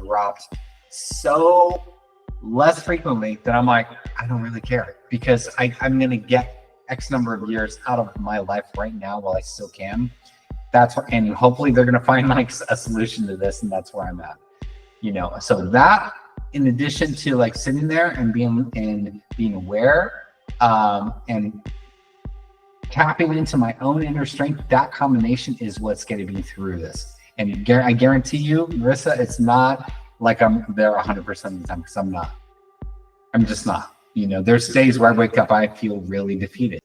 dropped so less frequently that I'm like, I don't really care, because I'm going to get X number of years out of my life right now while I still can. And hopefully they're going to find like a solution to this, and that's where I'm at, so that, in addition to like sitting there and being aware, and tapping into my own inner strength, that combination is what's getting me through this. And I guarantee you, Marissa, it's not like I'm there 100% of the time, because I'm not. I'm just not. There's days where I wake up, I feel really defeated.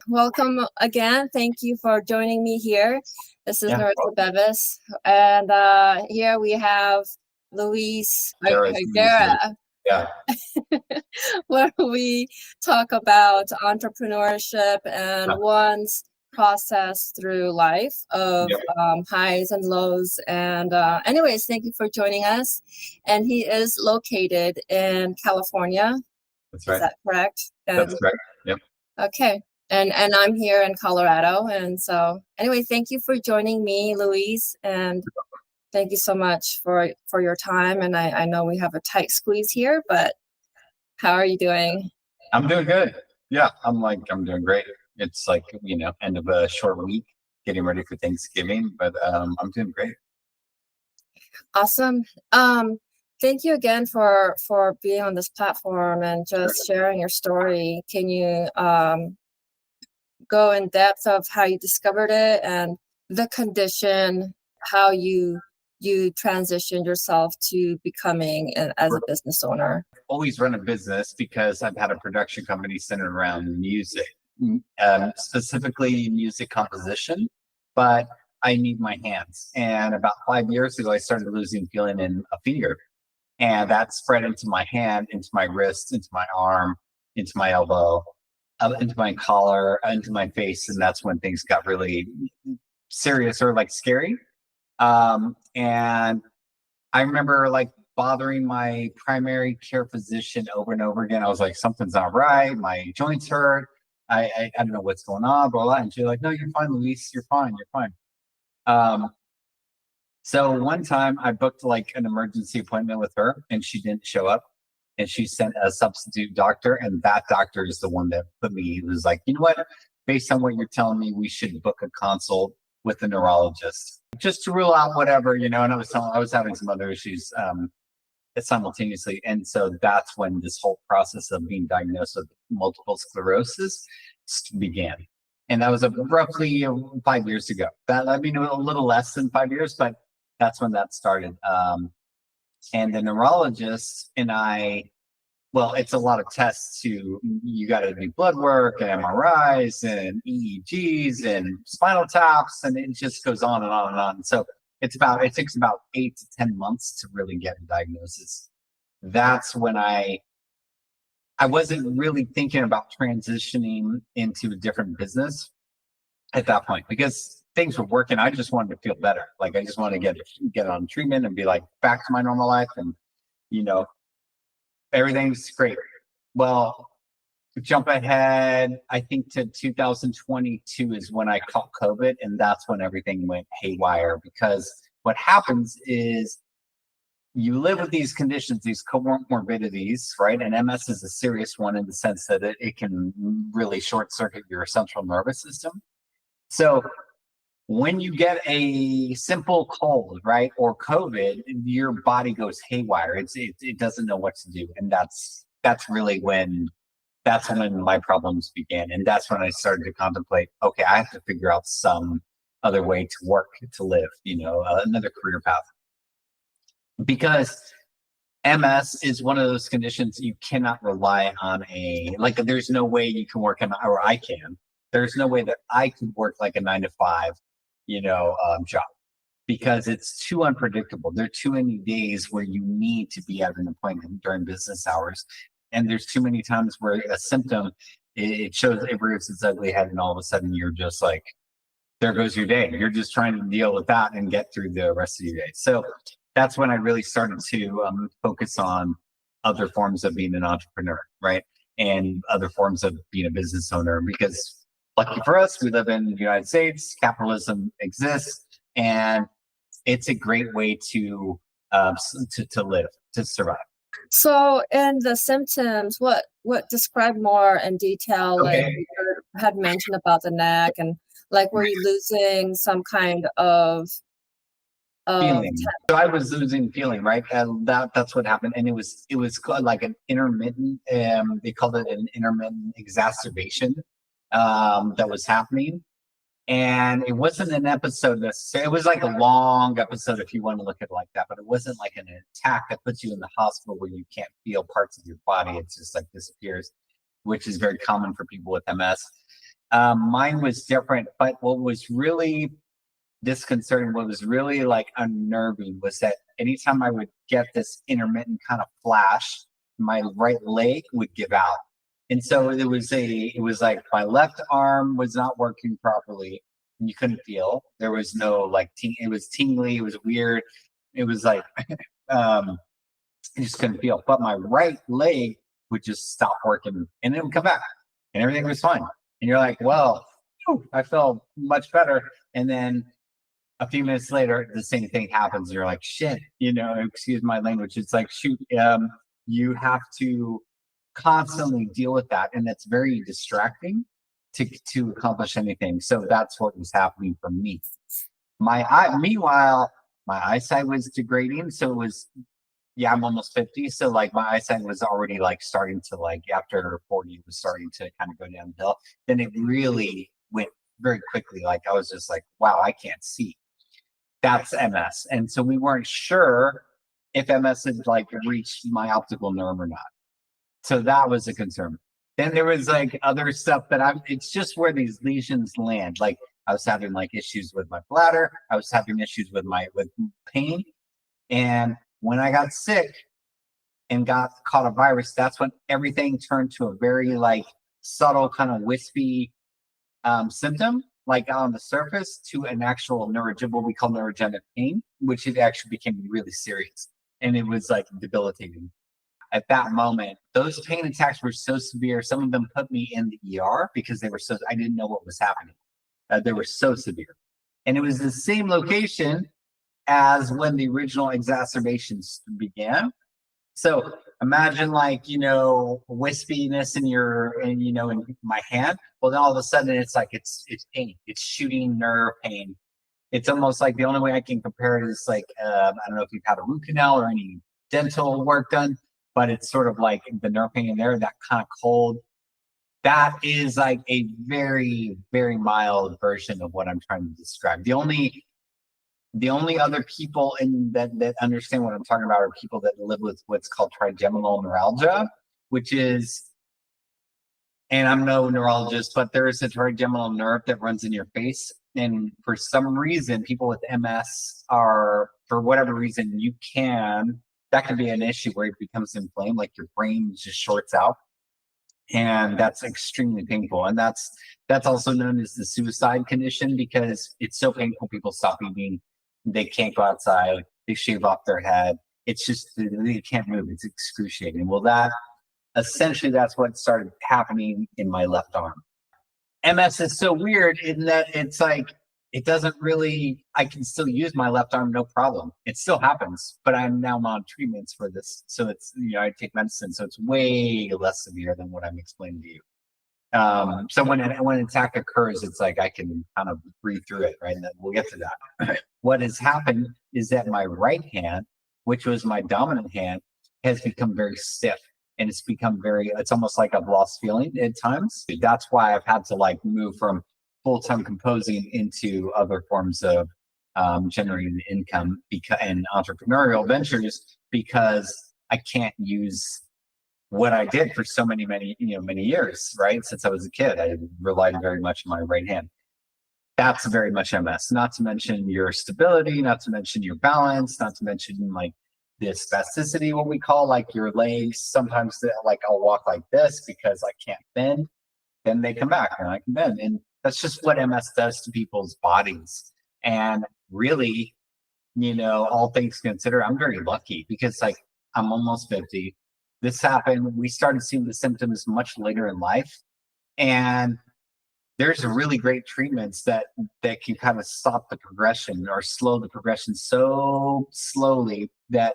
Welcome again. Thank you for joining me here. This is Marissa Bevis, and here we have Luis Guerra. Yeah. Where we talk about entrepreneurship and one's process through life of highs and lows. And anyways, thank you for joining us. And he is located in California. That's right. Is that correct? That's correct. Yep. Okay. And I'm here in Colorado. And so anyway, thank you for joining me, Luis. And thank you so much for your time. And I know we have a tight squeeze here, but how are you doing? I'm doing good. Yeah, I'm doing great. It's like, end of a short week, getting ready for Thanksgiving, but I'm doing great. Awesome. Thank you again for being on this platform and just sharing your story. Can you go in depth of how you discovered it and the condition, how you transitioned yourself to becoming as a business owner? I've always run a business because I've had a production company centered around music, specifically music composition, but I need my hands. And about 5 years ago, I started losing feeling in a finger, and that spread into my hand, into my wrist, into my arm, into my elbow, into my collar, into my face. And that's when things got really serious or like scary. And I remember like bothering my primary care physician over and over again. I was like, something's not right. My joints hurt. I don't know what's going on, blah, blah. And she's like, no, you're fine, Luis. You're fine. You're fine. So one time I booked like an emergency appointment with her, and she didn't show up. And she sent a substitute doctor, and that doctor is the one that put me. It was like, you know what? Based on what you're telling me, we should book a consult with a neurologist just to rule out whatever, And I was having some other issues simultaneously, and so that's when this whole process of being diagnosed with multiple sclerosis began. And that was roughly 5 years ago. That let me know a little less than 5 years, but that's when that started. And the neurologist and it's a lot of tests you got to do blood work and MRIs and EEGs and spinal taps, and it just goes on and on and on. So it takes about 8 to 10 months to really get a diagnosis. That's when I wasn't really thinking about transitioning into a different business at that point, because things were working. I just wanted to feel better. Like I just wanted to get on treatment and be like back to my normal life, and everything's great. Well, jump ahead, I think to 2022 is when I caught COVID, and that's when everything went haywire. Because what happens is you live with these conditions, these comorbidities, right? And MS is a serious one in the sense that it can really short circuit your central nervous system. So when you get a simple cold, right, or COVID, your body goes haywire. It doesn't know what to do, and that's really when my problems began. And that's when I started to contemplate, okay, I have to figure out some other way to work, to live, another career path. Because MS is one of those conditions you cannot rely on there's no way you can work or I can. There's no way that I could work like a 9-to-5, job, because it's too unpredictable. There are too many days where you need to be at an appointment during business hours. And there's too many times where a symptom, it rears its ugly head, and all of a sudden you're just like there goes your day. You're just trying to deal with that and get through the rest of your day. So that's when I really started to focus on other forms of being an entrepreneur, right? And other forms of being a business owner, because lucky for us, we live in the United States, capitalism exists, and it's a great way to live, to survive. So, in the symptoms, what describe more in detail? Like Okay. you had mentioned about the neck, and like were you losing some kind of Feeling. So I was losing feeling, right? And that's what happened. And it was called like an intermittent, they called it an intermittent exacerbation that was happening. And it wasn't an episode necessarily. It was like a long episode if you want to look at it like that, but it wasn't like an attack that puts you in the hospital where you can't feel parts of your body. It's just like disappears, which is very common for people with MS. Mine was different, but what was really disconcerting, what was really like unnerving was that anytime I would get this intermittent kind of flash, my right leg would give out. And so it was like my left arm was not working properly and you couldn't feel. There was no like it was tingly, it was weird. It was like I just couldn't feel. But my right leg would just stop working and it would come back and everything was fine. And you're like, well, I felt much better. And then a few minutes later, the same thing happens. You're like, shit, excuse my language. It's like, shoot, you have to constantly deal with that. And that's very distracting to accomplish anything. So that's what was happening for me. Meanwhile, my eyesight was degrading. So it was, yeah, I'm almost 50. So like my eyesight was already like starting to like after 40, it was starting to kind of go downhill. Then it really went very quickly. Like I was just like, wow, I can't see. That's MS. And so we weren't sure if MS had like reached my optical nerve or not. So that was a concern. Then there was like other stuff it's just where these lesions land. Like I was having like issues with my bladder. I was having issues with pain. And when I got sick and caught a virus, that's when everything turned to a very like subtle kind of wispy symptom, like on the surface, to an actual what we call neurogenic pain, which it actually became really serious. And it was like debilitating. At that moment, those pain attacks were so severe. Some of them put me in the ER because I didn't know what was happening. They were so severe. And it was the same location as when the original exacerbations began. So imagine like, wispiness in my hand. Well, then all of a sudden it's like, it's pain. It's shooting nerve pain. It's almost like the only way I can compare it is like, I don't know if you've had a root canal or any dental work done, but it's sort of like the nerve pain in there, that kind of cold. That is like a very, very mild version of what I'm trying to describe. The only other people that understand what I'm talking about are people that live with what's called trigeminal neuralgia, which is, and I'm no neurologist, but there is a trigeminal nerve that runs in your face. And for some reason, people with MS are, for whatever reason, that can be an issue where it becomes inflamed, like your brain just shorts out. And that's extremely painful. And that's also known as the suicide condition because it's so painful. People stop eating. They can't go outside. They shave off their head. It's just, they can't move. It's excruciating. Well, that's what started happening in my left arm. MS is so weird in that it's like, it doesn't really, I can still use my left arm, no problem. It still happens, but I'm now on treatments for this. So it's, I take medicine. So it's way less severe than what I'm explaining to you. So when an attack occurs, it's like I can kind of breathe through it, right? And then we'll get to that. What has happened is that my right hand, which was my dominant hand, has become very stiff. And it's almost like I've lost feeling at times. That's why I've had to like move from full-time composing into other forms of generating income and entrepreneurial ventures, because I can't use what I did for so many years, right? Since I was a kid, I relied very much on my right hand. That's very much MS, not to mention your stability, not to mention your balance, not to mention like the spasticity, what we call like your legs. Sometimes like I'll walk like this because I can't bend, then they come back and I can bend. And That's just what MS does to people's bodies. And really, all things considered, I'm very lucky because like I'm almost 50. This happened. We started seeing the symptoms much later in life. And there's really great treatments that can kind of stop the progression or slow the progression so slowly that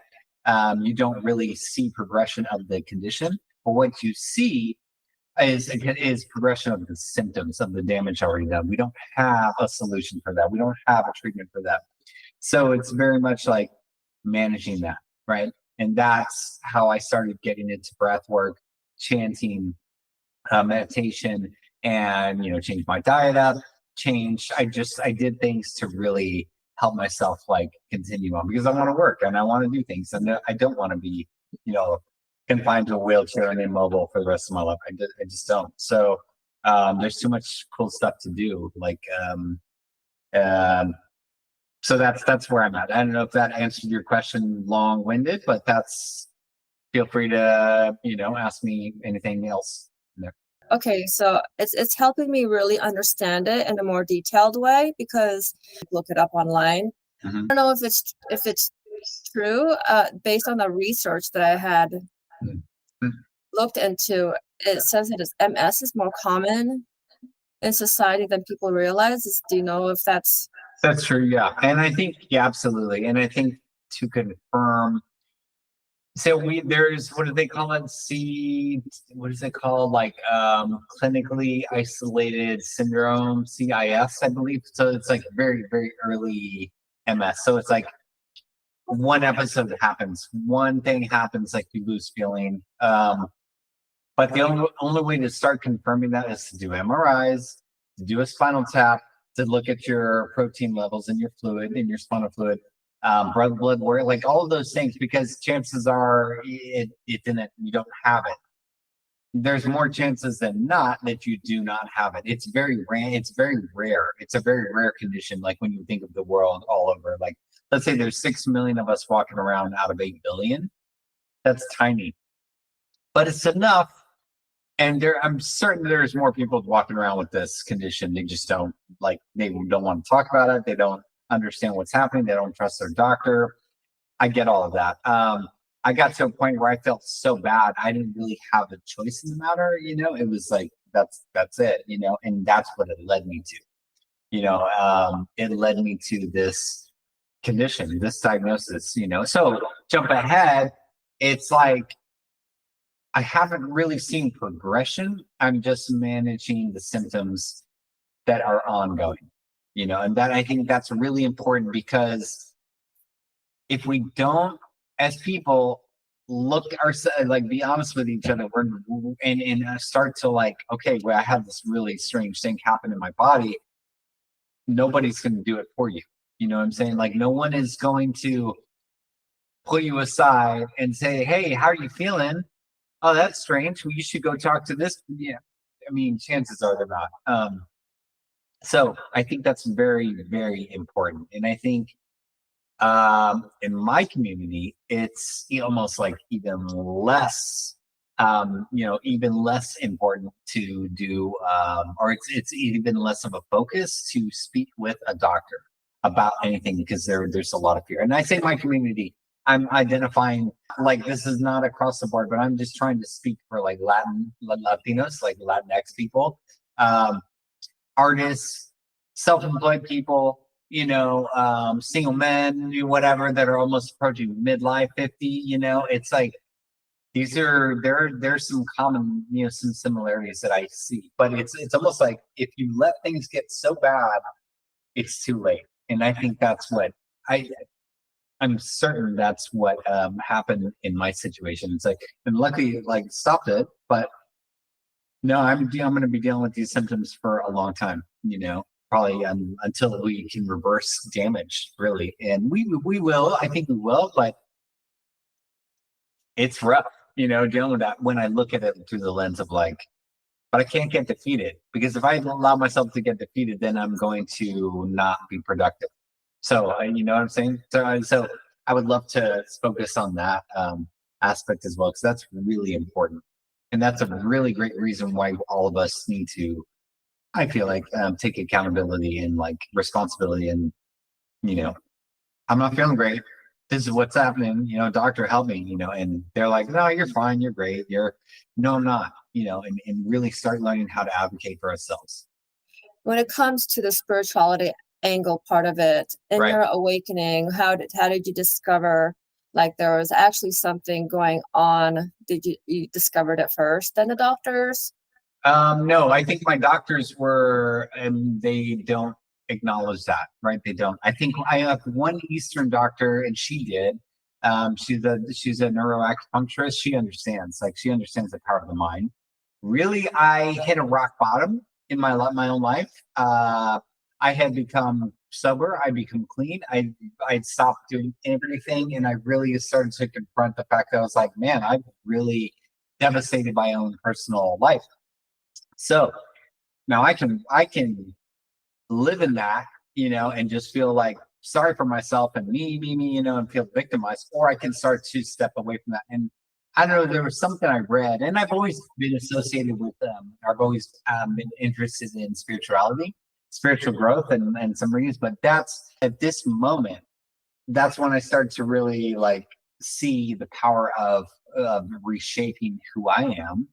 you don't really see progression of the condition. But what you see is progression of the symptoms of the damage already done. We don't have a solution for that. We don't have a treatment for that. So it's very much like managing that, right? And that's how I started getting into breath work, chanting, meditation, and change my diet up. I did things to really help myself like continue on because I want to work and I want to do things and I don't want to be confined to a wheelchair and immobile for the rest of my life. I just don't. So there's too much cool stuff to do. Like so that's where I'm at. I don't know if that answered your question long-winded, but feel free to ask me anything else there. Okay, so it's helping me really understand it in a more detailed way because I look it up online. Mm-hmm. I don't know if it's true. Based on the research that I had looked into, it says that MS is more common in society than people realize. Do you know if that's true? Yeah, and I think absolutely, and I think to confirm. So there's what do they call it? What is it called? Like clinically isolated syndrome, CIS, I believe. So it's like very, very early MS. So it's like one episode happens, one thing happens, like you lose feeling. But the only way to start confirming that is to do MRIs, to do a spinal tap, to look at your protein levels in your fluid, in your spinal fluid. Blood work, like all of those things, because chances are you don't have it. There's more chances than not that you do not have it. It's very rare. It's very rare. It's a very rare condition. Like when you think of the world all over, like let's say there's 6 million of us walking around out of 8 billion. That's tiny, but it's enough. And I'm certain there's more people walking around with this condition. They just don't they don't want to talk about it. They don't understand what's happening. They don't trust their doctor. I get all of that. I got to a point where I felt so bad. I didn't really have a choice in the matter. It was like, that's it, and that's what it led me to, it led me to this condition, this diagnosis, so jump ahead. It's like, I haven't really seen progression. I'm just managing the symptoms that are ongoing. And that I think that's really important because if we don't, as people, be honest with each other, and start to okay, well, I have this really strange thing happen in my body. Nobody's going to do it for you. You know what I'm saying? Like no one is going to pull you aside and say, "Hey, how are you feeling? Oh, that's strange. Well, you should go talk to this." Yeah, I mean, chances are they're not. So I think that's very, very important. And I think in my community, it's almost like even less, even less important to do, or it's even less of a focus to speak with a doctor about anything because there's a lot of fear. And I say my community, I'm identifying like this is not across the board, but I'm just trying to speak for like Latinos, like Latinx people. Artists, self-employed people, single men, whatever, that are almost approaching midlife 50. It's like there's some common, some similarities that I see, but it's almost like if you let things get so bad, it's too late. And I think that's what I'm certain that's what happened in my situation. It's like, and luckily, stopped it, but no, I'm going to be dealing with these symptoms for a long time, probably until we can reverse damage, really. And we will, I think we will, but it's rough, dealing with that when I look at it through the lens of but I can't get defeated, because if I allow myself to get defeated, then I'm going to not be productive. So, you know what I'm saying? So I would love to focus on that aspect as well, because that's really important. And that's a really great reason why all of us need to I feel like take accountability and like responsibility, and you know, I'm not feeling great. This is what's happening. Doctor, help me. And they're like, no, you're fine. You're great. No, I'm not. And really start learning how to advocate for ourselves. When it comes to the spirituality angle part of it, in Right. your awakening, how did you discover like there was actually something going on? Did you discovered it first than the doctors? No, I think my doctors were, and they don't acknowledge that, right? They don't. I think I have one Eastern doctor, and she did. She's a neuroacupuncturist. She understands the power of the mind. Really, I hit a rock bottom in my own life. I had become sober. I become clean. I'd stopped doing everything, and I really started to confront the fact that I was like, man, I've really devastated my own personal life. So now I can live in that, and just feel like sorry for myself and me, and feel victimized, or I can start to step away from that. And I don't know, there was something I read, and I've always been associated with I've always been interested in spirituality, spiritual growth, and some reasons. But that's at this moment, that's when I started to really like see the power of reshaping who I am.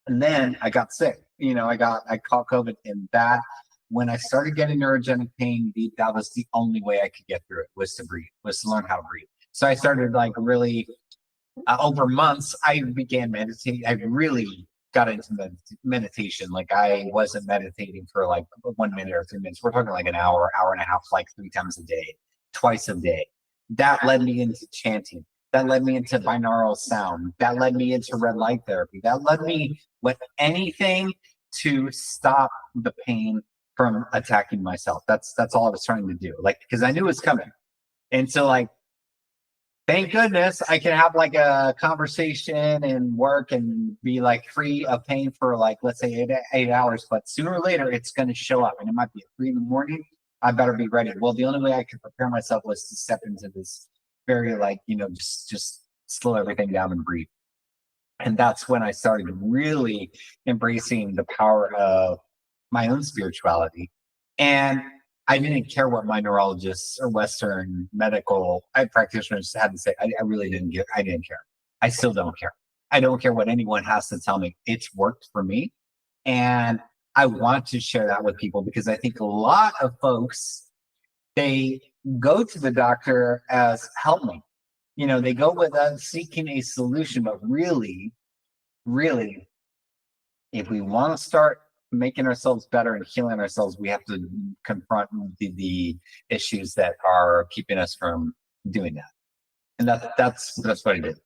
And then I got sick. I caught COVID, and that when I started getting neurogenic pain, that was the only way I could get through it, was to breathe, was to learn how to breathe. So I started like really over months. I began meditating. I really got into meditation. Like I wasn't meditating for like 1 minute or 3 minutes. We're talking like an hour, hour and a half, like 3 times a day, twice a day. That led me into chanting. That led me into binaural sound. That led me into red light therapy. That led me with anything to stop the pain from attacking myself. That's all I was trying to do. Like, because I knew it was coming. And so like, thank goodness I can have like a conversation and work and be like free of pain for like, let's say 8 hours, but sooner or later it's going to show up, and it might be at 3 in the morning. I better be ready. Well, the only way I could prepare myself was to step into this very like, just slow everything down and breathe. And that's when I started really embracing the power of my own spirituality. And I didn't care what my neurologists or Western medical practitioners had to say. I really didn't care. I didn't care. I still don't care. I don't care what anyone has to tell me. It's worked for me. And I want to share that with people, because I think a lot of folks, they go to the doctor as help me. They go with seeking a solution, but really, really, if we want to start making ourselves better and healing ourselves, we have to confront the issues that are keeping us from doing that. And that's what I did.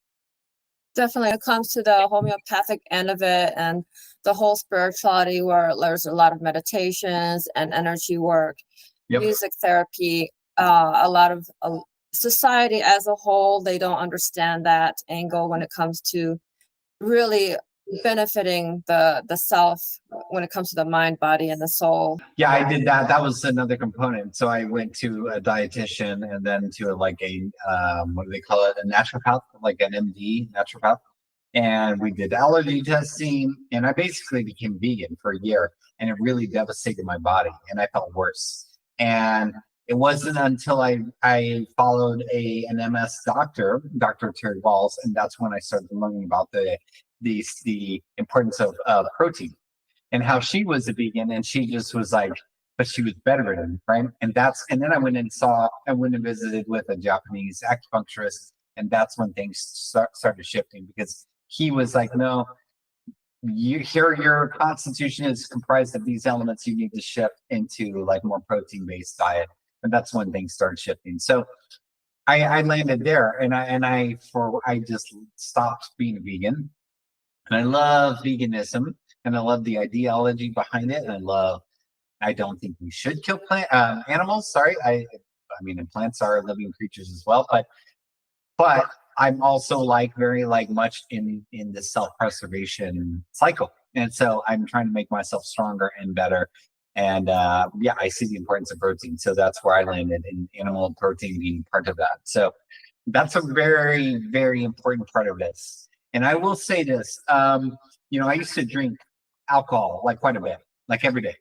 Definitely, it comes to the homeopathic end of it and the whole spirituality, where there's a lot of meditations and energy work, Yep. music therapy. A lot of society as a whole, they don't understand that angle when it comes to really benefiting the self, when it comes to the mind, body, and the soul. Yeah, I did that. That was another component. So I went to a dietitian, and then to like a what do they call it? A naturopath, like an MD naturopath. And we did allergy testing, and I basically became vegan for a year, and it really devastated my body, and I felt worse. And it wasn't until I followed an MS doctor, Dr. Terry Walls, and that's when I started learning about the importance of protein, and how she was a vegan, and she just was like, but she was bedridden, right? And then I went and visited with a Japanese acupuncturist, and that's when things started shifting, because he was like, no, your constitution is comprised of these elements. You need to shift into like more protein based diet, and that's when things started shifting. So I landed there, and I just stopped being a vegan, and I love veganism, and I love the ideology behind it, and I don't think we should kill animals. Sorry, I mean, and plants are living creatures as well, but I'm also like very like much in the self-preservation cycle, and so I'm trying to make myself stronger and better. And yeah, I see the importance of protein, so that's where I landed, in animal protein being part of that. So that's a very, very important part of this. And I will say this, I used to drink alcohol like quite a bit, like every day.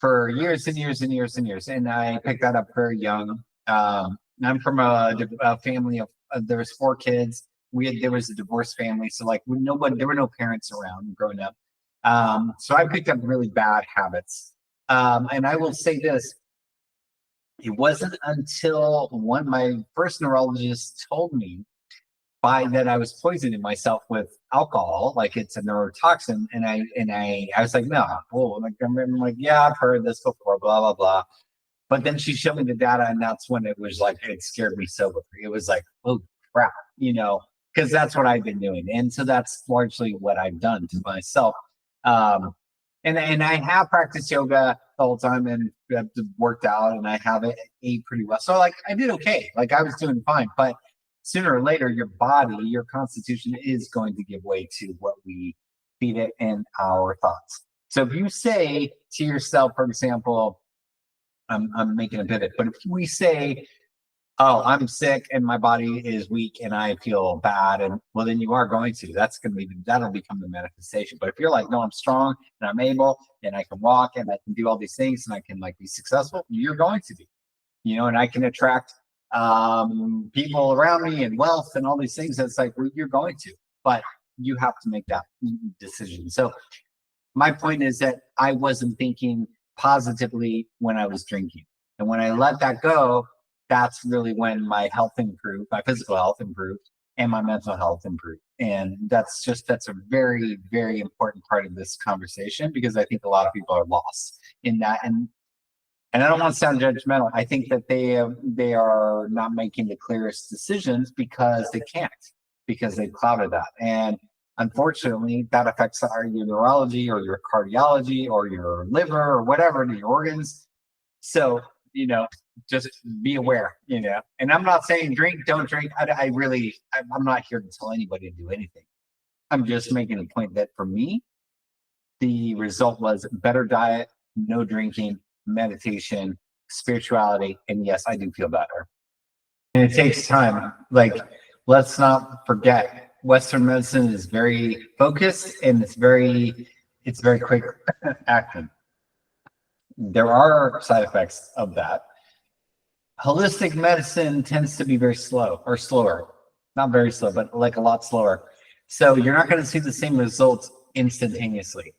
for years and years and years and years. And I picked that up very young. I'm from a family of there was 4 kids. There was a divorced family, so like there were no parents around growing up. So I picked up really bad habits. And I will say this: it wasn't until my first neurologist told me that I was poisoning myself with alcohol, like it's a neurotoxin, and I was like, no, I'm like, yeah, I've heard this before, blah blah blah. But then she showed me the data, and that's when it was like it scared me so. It was like, oh crap, because that's what I've been doing, and so that's largely what I've done to myself. And I have practiced yoga the whole time, and I've worked out, and I have ate pretty well. So like I did okay, like I was doing fine, but sooner or later, your body, your constitution is going to give way to what we feed it and our thoughts. So if you say to yourself, for example, I'm making a pivot, but if we say, oh, I'm sick and my body is weak and I feel bad, and well, then you are going to. That'll become the manifestation. But if you're like, no, I'm strong and I'm able and I can walk and I can do all these things and I can like be successful, you're going to be, and I can attract people around me and wealth and all these things. That's like, well, you're going to, but you have to make that decision. So my point is that I wasn't thinking positively when I was drinking. And when I let that go, that's really when my health improved, my physical health improved, and my mental health improved. And that's a very, very important part of this conversation, because I think a lot of people are lost in that. And I don't want to sound judgmental. I think that they are not making the clearest decisions because they can't, because they've clouded that. And unfortunately, that affects your neurology or your cardiology or your liver or whatever, your organs. So, just be aware, And I'm not saying don't drink. I'm not here to tell anybody to do anything. I'm just making a point that for me, the result was better diet, no drinking, meditation, spirituality, and yes, I do feel better. And it takes time. Like, let's not forget, Western medicine is very focused and it's very quick acting. There are side effects of that. Holistic medicine tends to be very slower. Not very slow, but like a lot slower. So you're not going to see the same results instantaneously,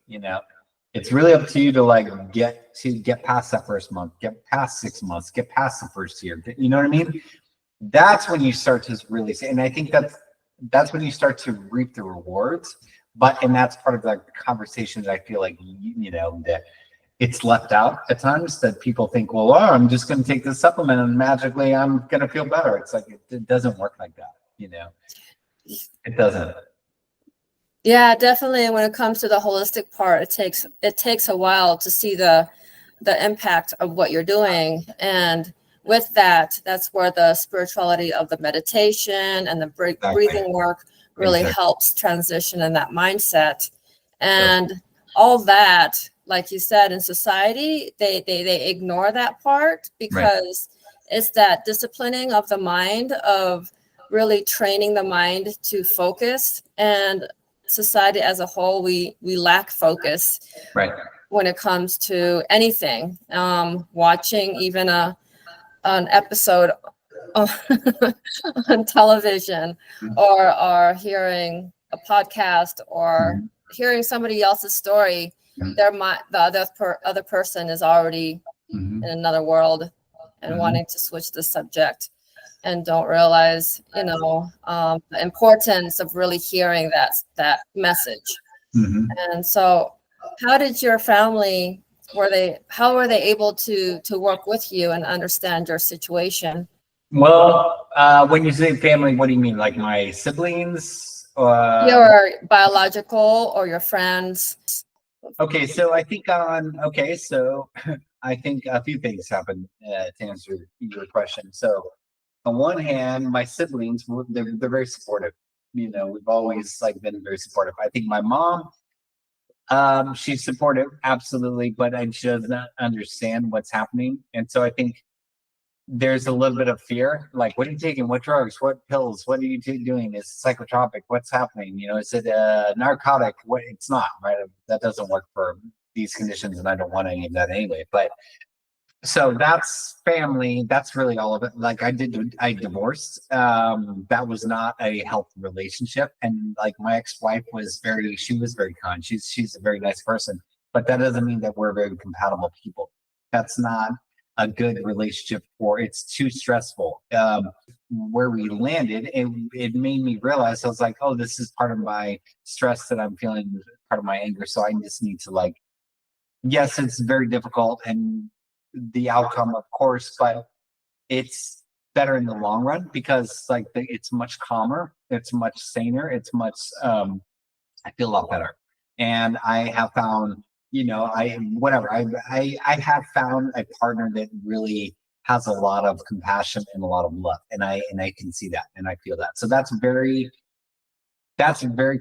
It's really up to you to get past that first month, get past 6 months, get past the first year. You know what I mean? That's when you start to really see, and I think that's when you start to reap the rewards. And that's part of the conversation that I feel like that it's left out at times, that people think, well, I'm just going to take this supplement and magically I'm going to feel better. It's like it doesn't work like that, It doesn't. Yeah, definitely. When it comes to the holistic part, it takes a while to see the impact of what you're doing. And with that, that's where the spirituality of the meditation and the breathing work really helps transition in that mindset. And all that, like you said, in society, they ignore that part, because it's that disciplining of the mind, of really training the mind to focus. And society as a whole, we lack focus when it comes to anything. Watching even an episode on television, or hearing a podcast, or hearing somebody else's story, the other person is already in another world and wanting to switch the subject, and don't realize, the importance of really hearing that message. And so, how did your family, how were they able to work with you and understand your situation? Well, when you say family, what do you mean? Like my siblings? Your biological or your friends? Okay, so I think I think a few things happened to answer your question. So on one hand, my siblings, they're very supportive. We've always been very supportive. I think my mom, she's supportive, absolutely, but she doesn't understand what's happening. And so I think there's a little bit of fear, like, what are you taking? What drugs? What pills? What are you doing? Is it psychotropic? What's happening? Is it a narcotic? What? It's not, right? That doesn't work for these conditions, and I don't want any of that anyway. But so that's family. That's really all of it. Like I divorced. That was not a healthy relationship. And like my ex-wife she was very kind. She's a very nice person, but that doesn't mean that we're very compatible people. That's not a good relationship, or it's too stressful. Where we landed, it made me realize, I was like, oh, this is part of my stress that I'm feeling, part of my anger. So I just need to, like, yes, it's very difficult, and the outcome, of course, but it's better in the long run because like it's much calmer, it's much saner, it's much I feel a lot better. And I have found, I have found a partner that really has a lot of compassion and a lot of love. And I can see that and I feel that. So that's very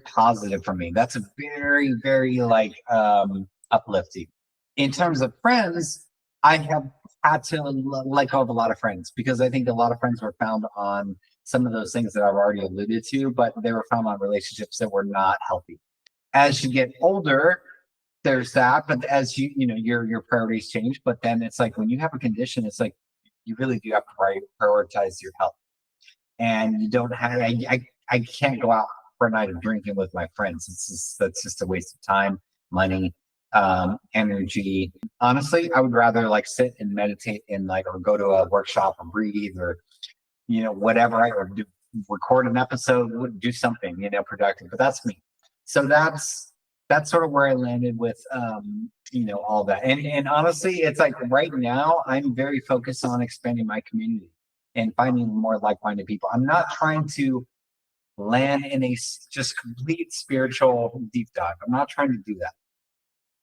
positive for me. That's a very, very like uplifting. In terms of friends, I have had to let go of a lot of friends because I think a lot of friends were found on some of those things that I've already alluded to, but they were found on relationships that were not healthy. As you get older, there's that, but as your priorities change. But then it's like when you have a condition, it's like you really do have to prioritize your health, and you don't have. I can't go out for a night of drinking with my friends. That's just a waste of time, money, energy. Honestly, I would rather like sit and meditate and like, or go to a workshop or breathe or whatever, or record an episode, do something productive. But that's me. So that's sort of where I landed with all that. And honestly, it's like right now I'm very focused on expanding my community and finding more like-minded people. I'm not trying to land in a just complete spiritual deep dive. I'm not trying to do that.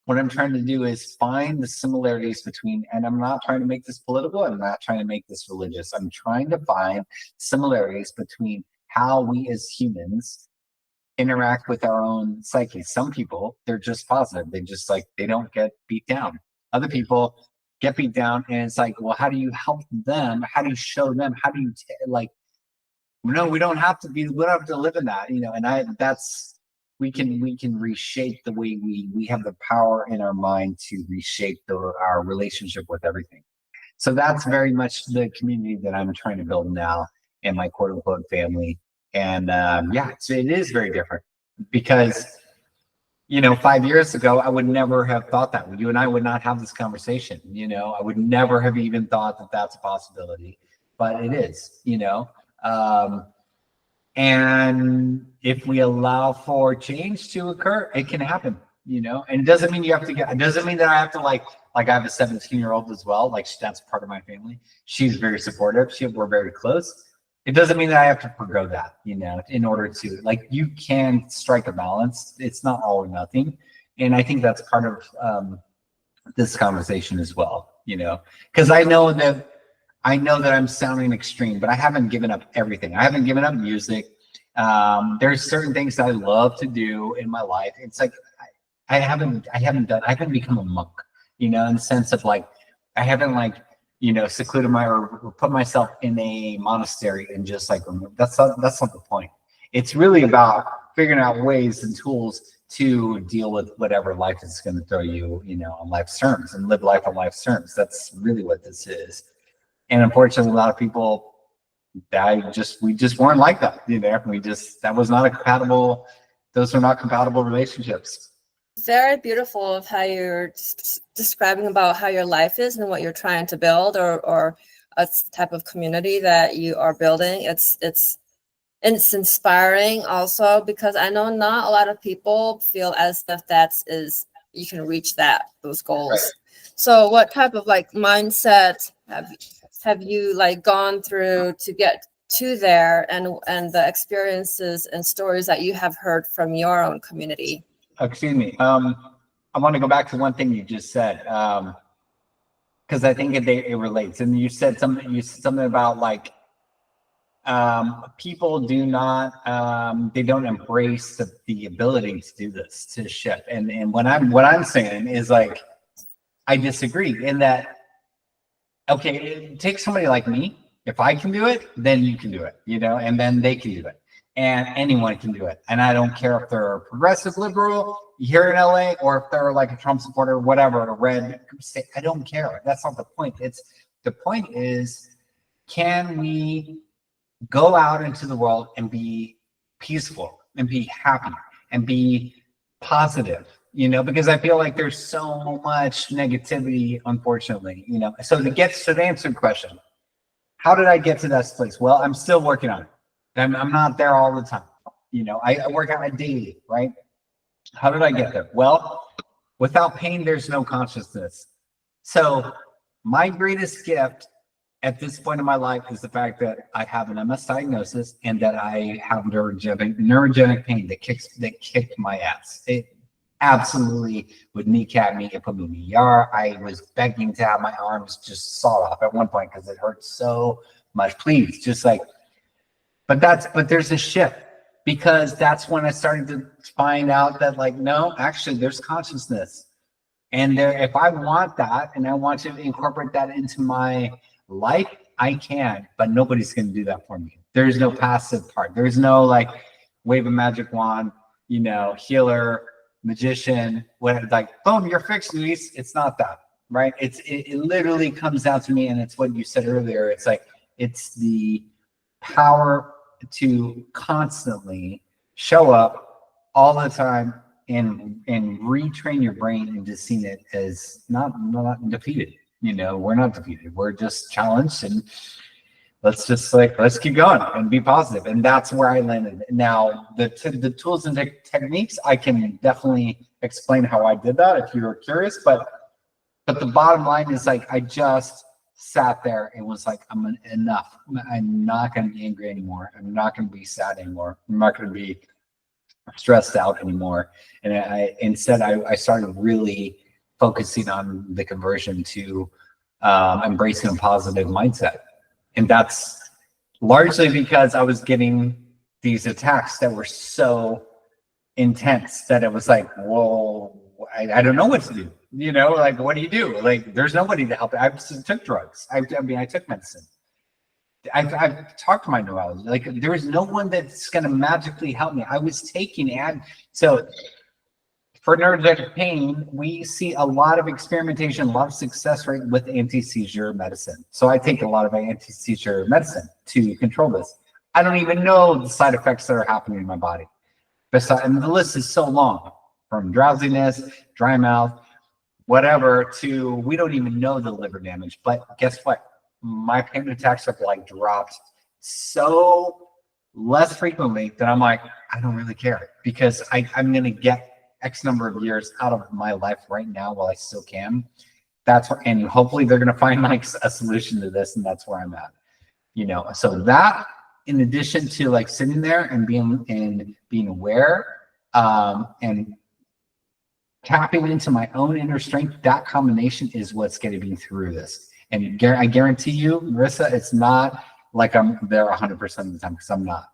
What I'm trying to do is find the similarities between, and I'm not trying to make this political, I'm not trying to make this religious. I'm trying to find similarities between how we as humans interact with our own psyche. Some people, they're just positive. They just like, they don't get beat down. Other people get beat down, and it's like, well, how do you help them? How do you show them? How do you no, we don't have to live in that, and we can reshape the way we have the power in our mind to reshape our relationship with everything. So that's very much the community that I'm trying to build now in my quote unquote family. And so it is very different because 5 years ago I would never have thought that. You and I would not have this conversation. I would never have even thought that that's a possibility, but it is. And if we allow for change to occur, it can happen. And it doesn't mean it doesn't mean that I have to like I have a 17-year-old as well. Like that's part of my family. She's very supportive. We're very close. It doesn't mean that I have to forgo that, in order to, like, you can strike a balance. It's not all or nothing. And I think that's part of this conversation as well, because I know that I'm sounding extreme, but I haven't given up everything. I haven't given up music. There's certain things that I love to do in my life. It's like, I haven't become a monk, in the sense of like, I haven't secluded or put myself in a monastery and just like, that's not the point. It's really about figuring out ways and tools to deal with whatever life is going to throw you, on life's terms, and live life on life's terms. That's really what this is. And unfortunately, a lot of people, we just weren't like that. That was not those were not compatible relationships. Very beautiful of how you're describing about how your life is and what you're trying to build, or a type of community that you are building. It's inspiring also, because I know not a lot of people feel as if you can reach those goals. Right. So what type of like mindset have you like gone through to get to there, and the experiences and stories that you have heard from your own community? Excuse me. I want to go back to one thing you just said, because I think it relates. And you said something about like people do not they don't embrace the ability to do this, to shift. And what I'm saying is like, I disagree in that. Okay, take somebody like me. If I can do it, then you can do it, and then they can do it. and anyone can do it. And I don't care if they're a progressive liberal here in LA or if they're like a Trump supporter, whatever, a red state. I don't care. That's not the point. The point is, can we go out into the world and be peaceful and be happy and be positive, because I feel like there's so much negativity, unfortunately, So to answer the question, how did I get to that place? Well, I'm still working on it. I'm not there all the time. I work on it daily, right? How did I get there? Well, without pain, there's no consciousness. So my greatest gift at this point in my life is the fact that I have an MS diagnosis and that I have neurogenic pain that kicked my ass. It absolutely would kneecap me and put me in the ER. I was begging to have my arms just sawed off at one point because it hurt so much. Please, just like, but there's a shift, because that's when I started to find out that like, no, actually there's consciousness. And if I want that and I want to incorporate that into my life, I can, but nobody's going to do that for me. There's no passive part. There's no like wave a magic wand, healer, magician, whatever, like, boom, you're fixed, Luis. It's not that, right? It literally comes down to me. And it's what you said earlier. It's like, it's the power to constantly show up all the time and retrain your brain into seeing it as not defeated. We're not defeated. We're just challenged, and let's keep going and be positive. And that's where I landed. Now, the tools and techniques, I can definitely explain how I did that if you're curious. But the bottom line is, like, I just sat there and was like, enough. I'm not going to be angry anymore. I'm not going to be sad anymore. I'm not going to be stressed out anymore. And instead I started really focusing on the conversion to embracing a positive mindset. And that's largely because I was getting these attacks that were so intense that it was like, whoa, I don't know what to do. Like, what do you do? Like, there's nobody to help. I took drugs. I took medicine. I've talked to my neurologist. Like, there is no one that's going to magically help me. I was taking so for neurogenic pain, we see a lot of experimentation, a lot of success rate with anti-seizure medicine. So I take a lot of anti-seizure medicine to control this. I don't even know the side effects that are happening in my body. And the list is so long, from drowsiness, dry mouth, whatever, to we don't even know the liver damage. But guess what? My pain attacks have like dropped so less frequently that I'm like, I don't really care, because I'm going to get X number of years out of my life right now while I still can. And hopefully they're going to find like a solution to this, and that's where I'm at. So that, in addition to like sitting there and being aware, and tapping into my own inner strength, that combination is what's getting me through this. And I guarantee you, Marissa, it's not like I'm there 100% of the time, because I'm not.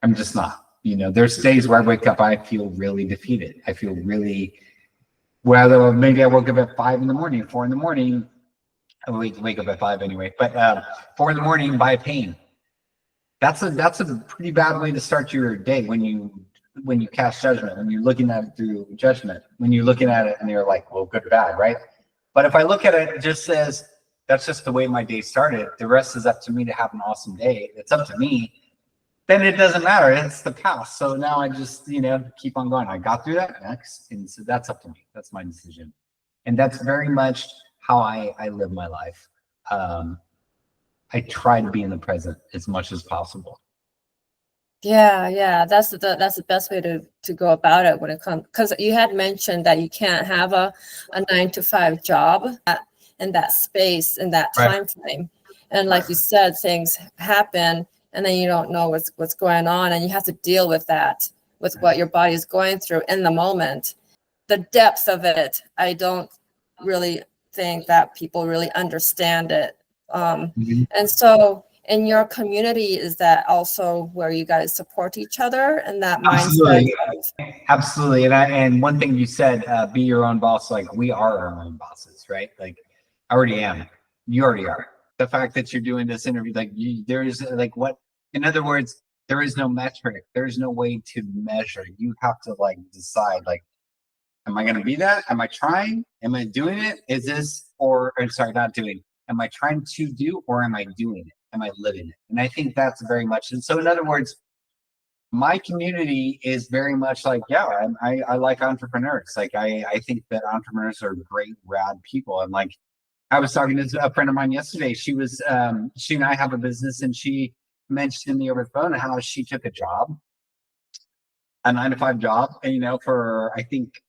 I'm just not. There's days where I wake up, I feel really defeated. I feel really, whether maybe I woke up at 4 a.m. I wake up at 5 anyway, but 4 a.m. by pain. That's a pretty bad way to start your day when you cast judgment, when you're looking at it through judgment, when you're looking at it and you're like, well, good or bad, right? But if I look at it, it just says, that's just the way my day started. The rest is up to me to have an awesome day. It's up to me. Then it doesn't matter. It's the past. So now I just, keep on going. I got through that next. And so that's up to me. That's my decision. And that's very much how I live my life. I try to be in the present as much as possible. Yeah, that's the best way to go about it when it comes, because you had mentioned that you can't have a 9-to-5 job in that space, in that time frame. And like you said, things happen and then you don't know what's going on, and you have to deal with that, with what your body is going through in the moment. The depth of it, I don't really think that people really understand it. And so in your community, is that also where you guys support each other and that mindset? Absolutely. And one thing you said, be your own boss. Like, we are our own bosses, right? Like, I already am. You already are. The fact that you're doing this interview, like, there's like, what, in other words, There is no metric. There's no way to measure. You have to like decide, like, am I going to be that? Am I trying? Am I doing it? Is this, or sorry, not doing. Am I trying to do, or am I doing it? Am I living it? And I think that's very much. And so, in other words, my community is very much like, yeah, I like entrepreneurs. Like, I think that entrepreneurs are great, rad people. And like, I was talking to a friend of mine yesterday. She and I have a business, and she mentioned to me over the phone how she took a 9-to-5 job, and for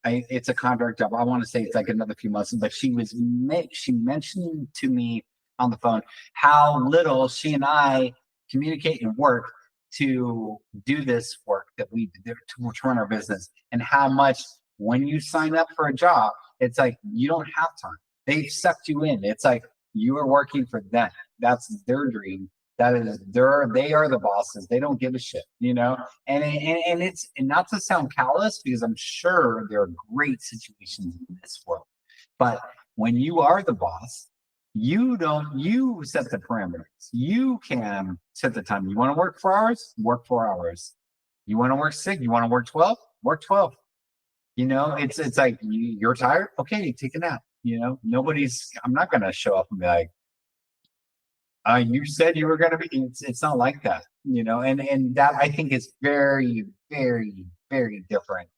it's a contract job. I want to say it's like another few months, but she mentioned to me on the phone how little she and I communicate and work to do this work that we do to run our business, and how much when you sign up for a job, it's like you don't have time. They've sucked you in. It's like you are working for them. That's their dream. That is they are the bosses. They don't give a shit, And it's not to sound callous, because I'm sure there are great situations in this world. But when you are the boss, you set the parameters. You can set the time. You want to work 4 hours? Work 4 hours. You want to work 6? You want to work 12? Work 12. It's like you're tired? Okay, take a nap. I'm not gonna show up and be like, you said you were going to be. It's not like that, and that I think is very, very, very different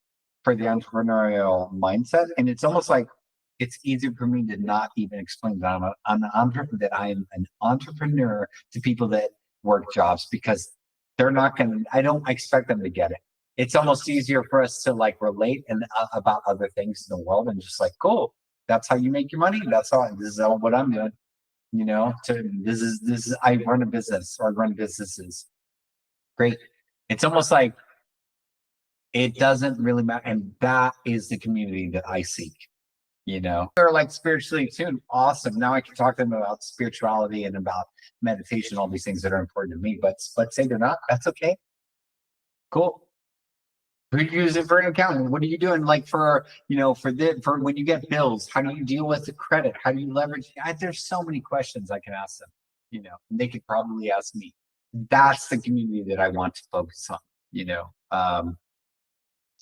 for the entrepreneurial mindset. And it's almost like it's easier for me to not even explain that I am an entrepreneur to people that work jobs, because they're not going to, I don't expect them to get it. It's almost easier for us to like relate and about other things in the world, and just like, cool, that's how you make your money. This is what I'm doing. This is I run a business, or I run businesses. Great. It's almost like it doesn't really matter. And that is the community that I seek. They're like spiritually tuned. Awesome. Now I can talk to them about spirituality and about meditation, all these things that are important to me. But say they're not, that's okay. Cool. Who do you use it for an accountant? What are you doing? Like for when you get bills, how do you deal with the credit? How do you leverage? There's so many questions I can ask them, and they could probably ask me. That's the community that I want to focus on.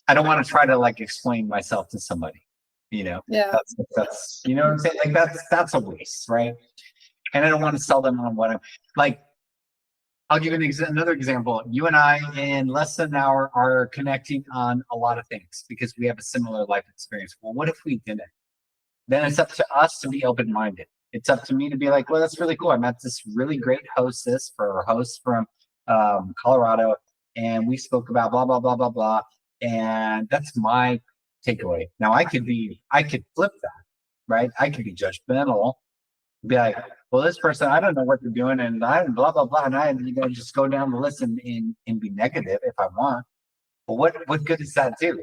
I don't want to try to like explain myself to somebody, Yeah. That's what I'm saying? Like that's a waste, right? And I don't want to sell them on what I'm like. I'll give you another example. You and I, in less than an hour, are connecting on a lot of things because we have a similar life experience. Well, what if we didn't? Then it's up to us to be open-minded. It's up to me to be like, well, that's really cool. I met this really great host from Colorado, and we spoke about blah, blah, blah, blah, blah. And that's my takeaway. Now, I could flip that, right? I could be judgmental, be like, well, this person, I don't know what they're doing, and I blah blah blah, and I just go down the list and be negative if I want. But what good does that do?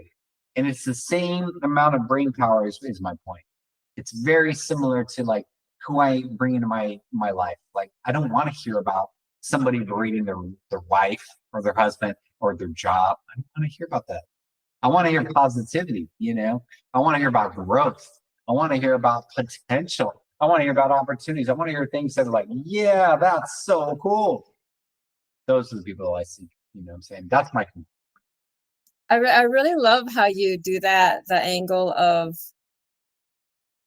And it's the same amount of brain power is my point. It's very similar to like who I bring into my life. Like I don't want to hear about somebody berating their wife or their husband or their job. I don't want to hear about that. I want to hear positivity. I want to hear about growth. I want to hear about potential. I want to hear about opportunities. I want to hear things that are like, yeah, that's so cool. Those are the people I see. What I'm saying? That's my. I really love how you do that. The angle of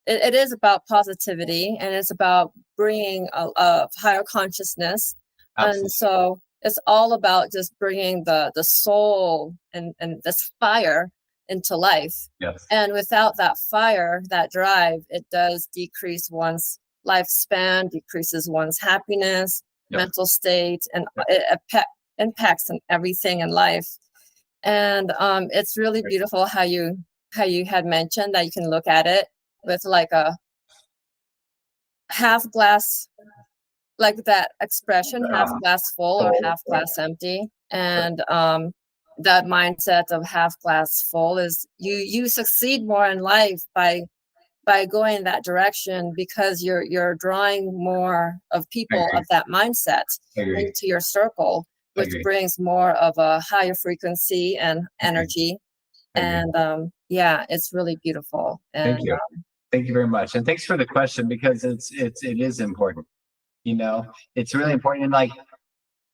it is about positivity, and it's about bringing a higher consciousness. Absolutely. And so it's all about just bringing the soul and this fire into life. Yes. And without that fire, that drive, it does decrease one's lifespan, decreases one's happiness, yes, mental state, and it impacts on everything in life. And it's really beautiful how you had mentioned that you can look at it with like a half glass, like that expression, half glass full or half glass empty. And that mindset of half glass full is you succeed more in life by going in that direction, because you're drawing more of people of that mindset into your circle, which brings more of a higher frequency and energy. And yeah, it's really beautiful. And thank you very much, and thanks for the question, because it is important. It's really important. And like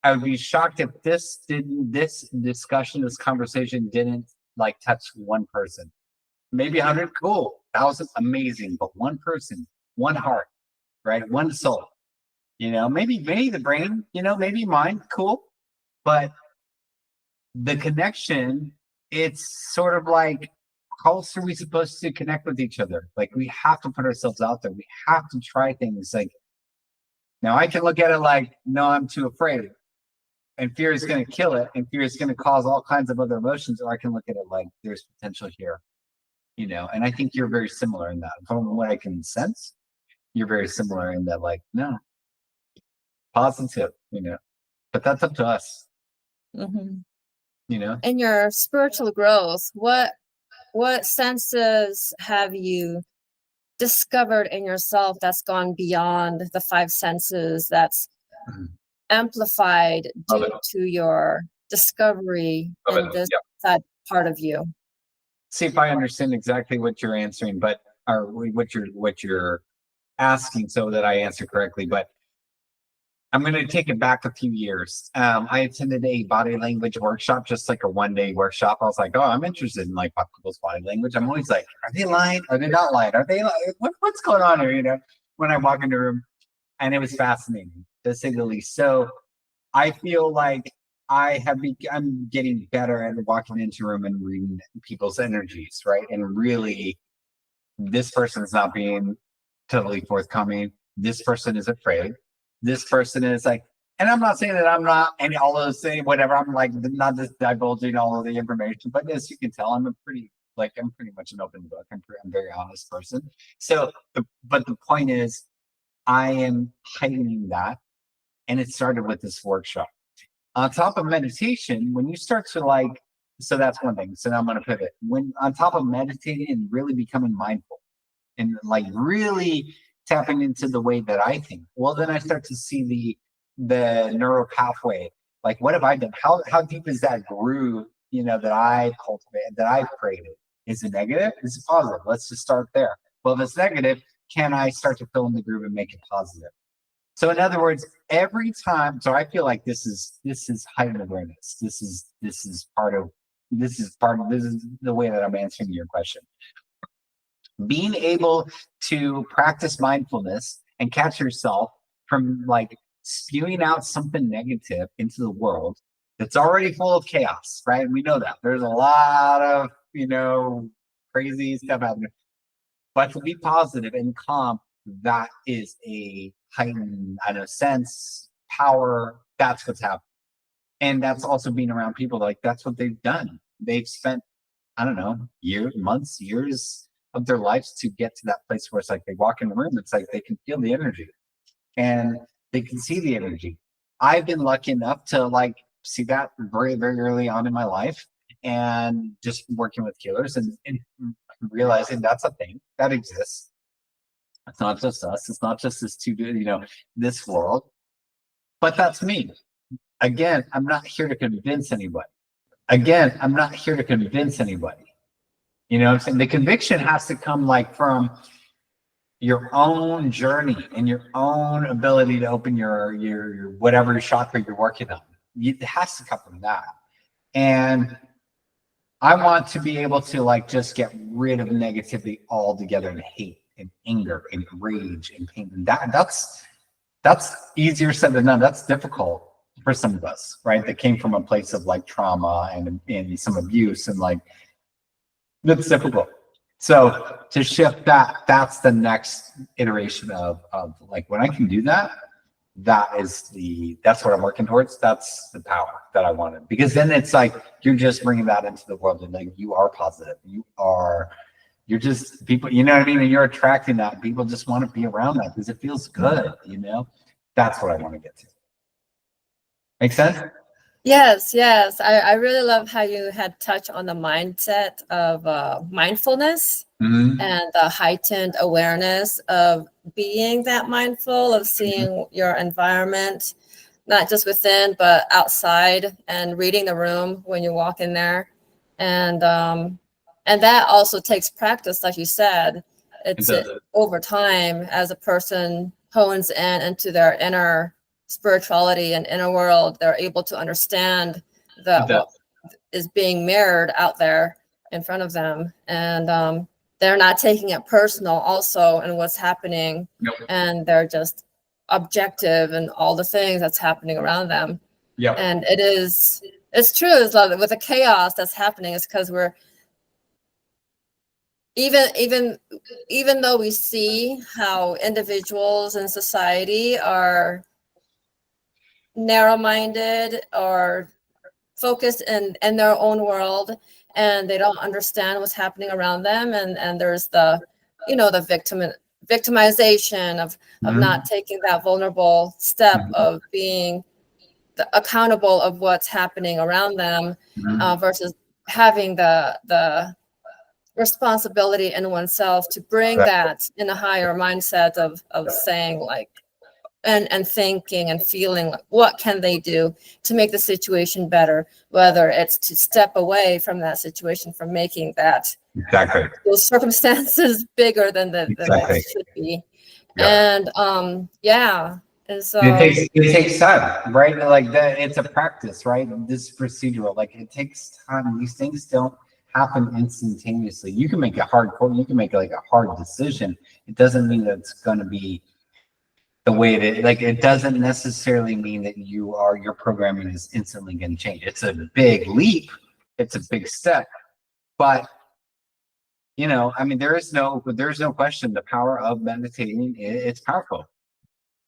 I would be shocked if this discussion, this conversation didn't like touch one person. Maybe 100, cool, 1,000, amazing, but one person, one heart, right? One soul. Maybe the brain, maybe mind, cool. But the connection, it's sort of like, how else are we supposed to connect with each other? Like, we have to put ourselves out there. We have to try things. Like, now I can look at it like, no, I'm too afraid. And fear is going to kill it. And fear is going to cause all kinds of other emotions. Or I can look at it like, there's potential here. And I think you're very similar in that. From what I can sense, you're very similar in that, like, no, positive, but that's up to us. Mm-hmm. In your spiritual growth, what senses have you discovered in yourself that's gone beyond the five senses, that's amplified due to your discovery in this that part of you? See if I understand exactly what you're answering, or what you're asking, so that I answer correctly. But I'm going to take it back a few years. I attended a body language workshop, just like a 1-day workshop. I was like, oh, I'm interested in like people's body language. I'm always like, are they lying? Are they not lying? Are they what's going on here? When I walk into a room, and it was fascinating to say the least. So I feel like I'm getting better at walking into a room and reading people's energies, right? And really, this person's not being totally forthcoming. This person is afraid. This person is like, and I'm not saying that I'm not, and all those things, whatever. I'm like, not just divulging all of the information, but as you can tell, I'm pretty much an open book. I'm a very honest person. So, but the point is, I am heightening that, and it started with this workshop. On top of meditation, when you start to so that's one thing. So now I'm going to pivot. When on top of meditating and really becoming mindful, and like really tapping into the way that I think, well, then I start to see the neural pathway. Like, what have I done? How deep is that groove, that I've cultivated, that I've created? Is it negative? Is it positive? Let's just start there. Well, if it's negative, can I start to fill in the groove and make it positive? So in other words, every time, so I feel like this is heightened awareness. This is the way that I'm answering your question. Being able to practice mindfulness and catch yourself from like spewing out something negative into the world that's already full of chaos, right? We know that there's a lot of, crazy stuff happening. But to be positive and calm, that is a heightened, sense, power. That's what's happening. And that's also being around people like that's what they've done. They've spent, I don't know, months, years of their lives to get to that place where it's like they walk in the room, it's like they can feel the energy and they can see the energy. I've been lucky enough to see that very, very early on in my life, and just working with healers and realizing that's a thing that exists. It's not just us. It's not just this world, but that's me. Again, I'm not here to convince anybody. You know what I'm saying? The conviction has to come from your own journey and your own ability to open your whatever chakra you're working on. It has to come from that. And I want to be able to just get rid of negativity altogether, and hate and anger and rage and pain. And that's easier said than done. That's difficult for some of us, right? That came from a place of trauma and some abuse, and that's difficult. So to shift that's the next iteration of when I can do that, that's what I'm working towards. That's the power that I wanted, because then it's you're just bringing that into the world, and you are positive. You're just people, you know what I mean? And you're attracting that. People just want to be around that because it feels good, That's what I want to get to. Make sense? Yes. I really love how you had touched on the mindset of mindfulness, Mm-hmm. and the heightened awareness of being that mindful, of seeing your environment, not just within, but outside, and reading the room when you walk in there. And that also takes practice, like you said. It's over time, as a person hones into their inner spirituality and inner world, they're able to understand that what is being mirrored out there in front of them, and they're not taking it personal also in what's happening. Nope. And they're just objective in all the things that's happening around them. Yep. And it's true, it's like with the chaos that's happening, it's because we're even though we see how individuals in society are narrow-minded or focused in their own world, and they don't understand what's happening around them, and there's the the victimization of not taking that vulnerable step of being accountable of what's happening around them, versus having the responsibility in oneself to bring that in a higher mindset of saying like, and thinking and feeling like, what can they do to make the situation better, whether it's to step away from that situation, from making that those circumstances bigger than they should be. And and so it takes time, right? Like that, it's a practice, right? This procedural, like it takes time. These things don't happen instantaneously. You can make a hard call, you can make like a hard decision. It doesn't mean that it's going to be the way that, like, it doesn't necessarily mean that your programming is instantly going to change. It's a big leap, it's a big step, but I mean, there's no question the power of meditating, it's powerful,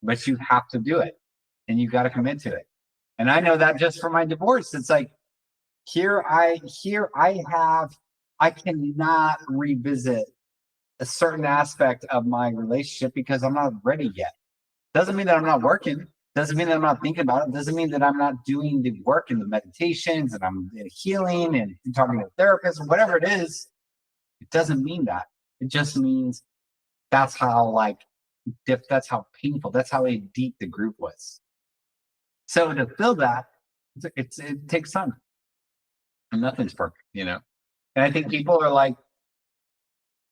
but you have to do it and you got to commit to it. And I know that just for my divorce, it's like I cannot revisit a certain aspect of my relationship because I'm not ready yet. Doesn't mean that I'm not working. Doesn't mean that I'm not thinking about it. Doesn't mean that I'm not doing the work and the meditations and I'm healing and talking to a therapist or whatever it is. It doesn't mean that. It just means that's how that's how painful, that's how deep the group was. So to feel that, it takes time. And nothing's perfect, And I think people are like,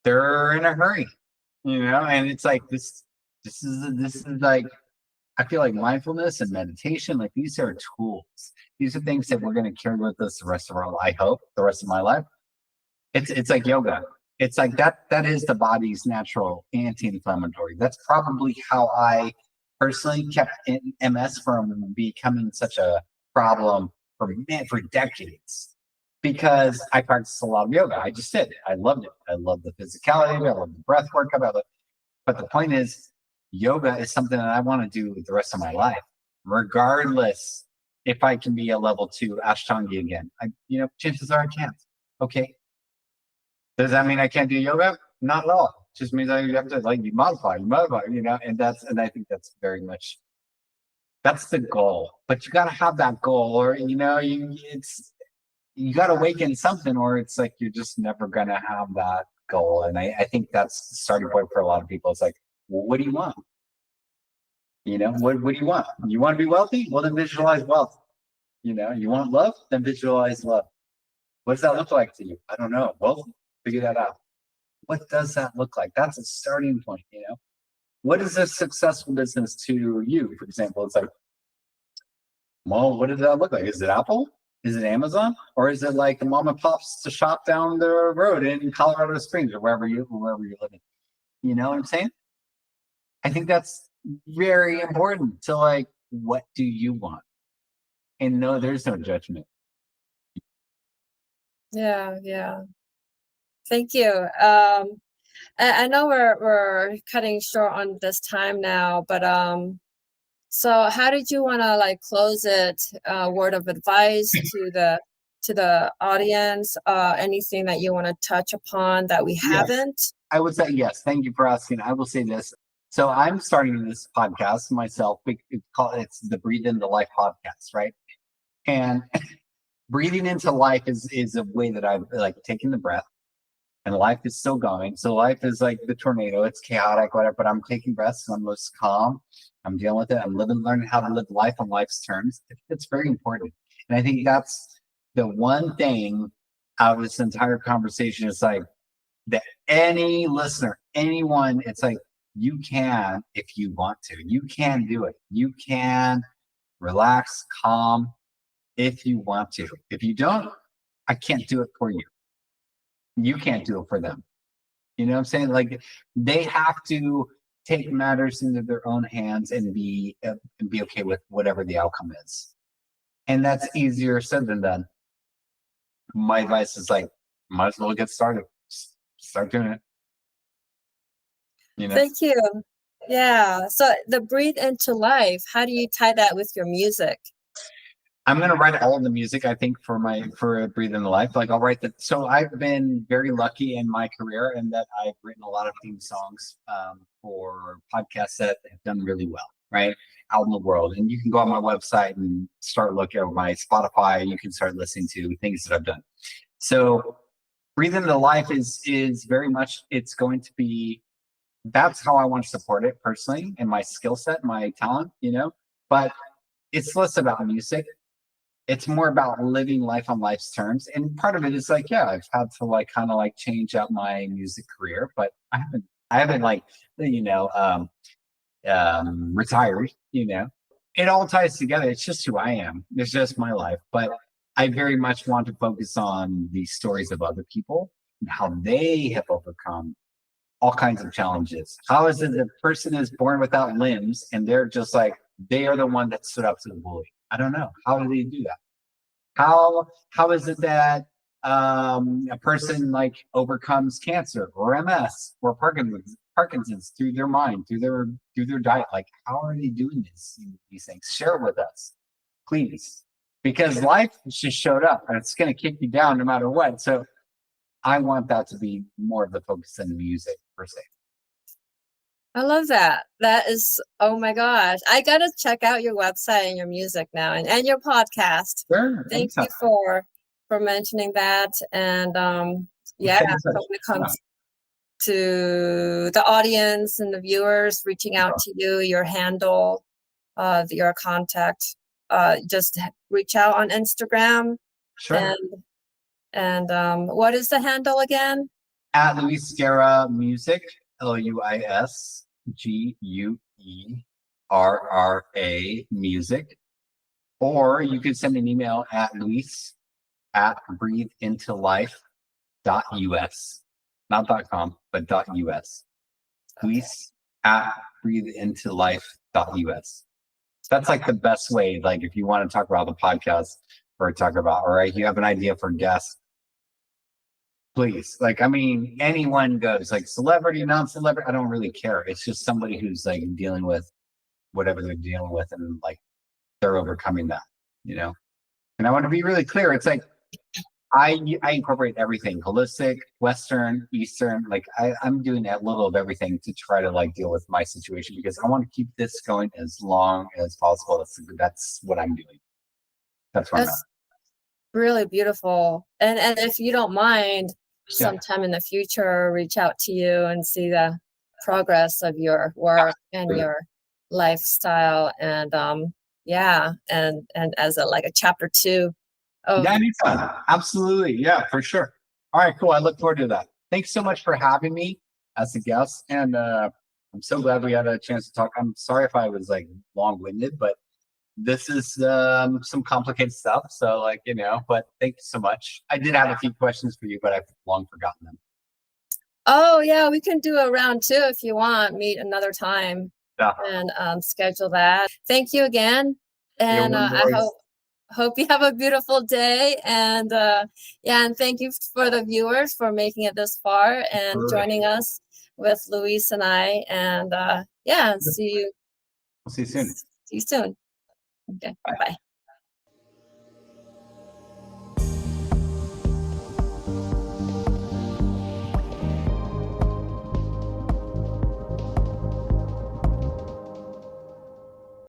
they're in a hurry, and it's like this is like, I feel like mindfulness and meditation, like these are tools. These are things that we're going to carry with us the rest of our life. I hope the rest of my life. It's like yoga. It's like that is the body's natural anti-inflammatory. That's probably how I personally kept MS from becoming such a problem for decades, because I practiced a lot of yoga. I just did. I loved it. I loved the physicality. I loved the breath work. But the point is, yoga is something that I want to do the rest of my life, regardless if I can be a level 2 Ashtanga again. Chances are I can't. Okay. Does that mean I can't do yoga? Not at all. It just means I have to you modify, and I think that's very much, that's the goal. But you got to have that goal, or you got to awaken something, or it's like you're just never gonna have that goal. And I think that's the starting point for a lot of people. It's like, well, what do you want? What do you want? You want to be wealthy? Well, then visualize wealth. You want love? Then visualize love. What does that look like to you? I don't know. Well, figure that out. What does that look like? That's a starting point, What is a successful business to you, for example? It's like, well, what does that look like? Is it Apple? Is it Amazon? Or is it like the mom and pop's shop down the road in Colorado Springs or wherever you're living? You know what I'm saying? I think that's very important to like, what do you want? And no, there's no judgment. Yeah. Thank you. I know we're cutting short on this time now, but so how did you want to close it? Word of advice to the audience? Anything that you want to touch upon that we haven't? I would say yes. Thank you for asking. I will say this. So I'm starting this podcast myself. It's the Breathe Into Life podcast, right? And breathing into life is a way that I've taken the breath, and life is still going. So life is like the tornado. It's chaotic, whatever, but I'm taking breaths. I'm most calm. I'm dealing with it. I'm learning how to live life on life's terms. It's very important. And I think that's the one thing out of this entire conversation is like that any listener, anyone, it's like, You can, if you want to. You can do it. You can relax, calm, if you want to. If you don't, I can't do it for you. You can't do it for them. You know what I'm saying? Like, they have to take matters into their own hands and be okay with whatever the outcome is. And that's easier said than done. My advice is like, might as well get started. Start doing it. You know? Thank you. Yeah. So the breathe into life, how do you tie that with your music? I'm gonna write all of the music, I think, for Breathe in the Life. Like, I'll write that. So I've been very lucky in my career in that I've written a lot of theme songs for podcasts that have done really well, right? Out in the world. And you can go on my website and start looking at my Spotify. You can start listening to things that I've done. So Breathe into Life is very much, it's going to be, that's how I want to support it personally, and my skill set, my talent, but it's less about music. It's more about living life on life's terms. And part of it is like, yeah, I've had to like kind of like change up my music career, but I haven't like, retired, It all ties together. It's just who I am. It's just my life. But I very much want to focus on the stories of other people and how they have overcome all kinds of challenges. How is it a person is born without limbs and they're just like, they are the one that stood up to the bully? I don't know. How do they do that? How is it that a person like overcomes cancer or MS or Parkinson's through their mind, through their diet? Like, how are they doing these things? Share it with us, please, because life just showed up and it's going to kick you down no matter what. So I want that to be more of the focus than music per se. I love that. That is, oh my gosh. I got to check out your website and your music now and your podcast. Sure. Thank you for mentioning that. And yeah, so when it comes to the audience and the viewers reaching out to you, your handle, your contact, just reach out on Instagram. Sure. And what is the handle again? At Luis Guerra Music, LuisGuerra Music. Or you could send an email at luis@breatheintolife.us. Not .com, but .us. Luis@breatheintolife.us. That's like the best way. Like, if you want to talk about the podcast or talk about, all right, you have an idea for guests, please. Like, I mean, anyone goes, like celebrity, non-celebrity, I don't really care. It's just somebody who's like dealing with whatever they're dealing with and like they're overcoming that, And I want to be really clear. It's like I incorporate everything: holistic, Western, Eastern. Like I'm doing a little of everything to try to like deal with my situation because I want to keep this going as long as possible. That's what I'm doing. That's what I'm at. Really beautiful. And if you don't mind, sometime in the future, reach out to you and see the progress of your work and your lifestyle. And and as a chapter 2. Yeah, anytime. Absolutely. Yeah, for sure. All right, cool. I look forward to that. Thanks so much for having me as a guest. And I'm so glad we had a chance to talk. I'm sorry if I was like long-winded, but this is some complicated stuff. So but thank you so much. I did have a few questions for you, but I've long forgotten them. Oh yeah, we can do a round 2 if you want. Meet another time and schedule that. Thank you again. And I hope you have a beautiful day. And and thank you for the viewers for making it this far and joining us with Luis and I. And see you. We'll see you soon. See you soon. Okay, bye.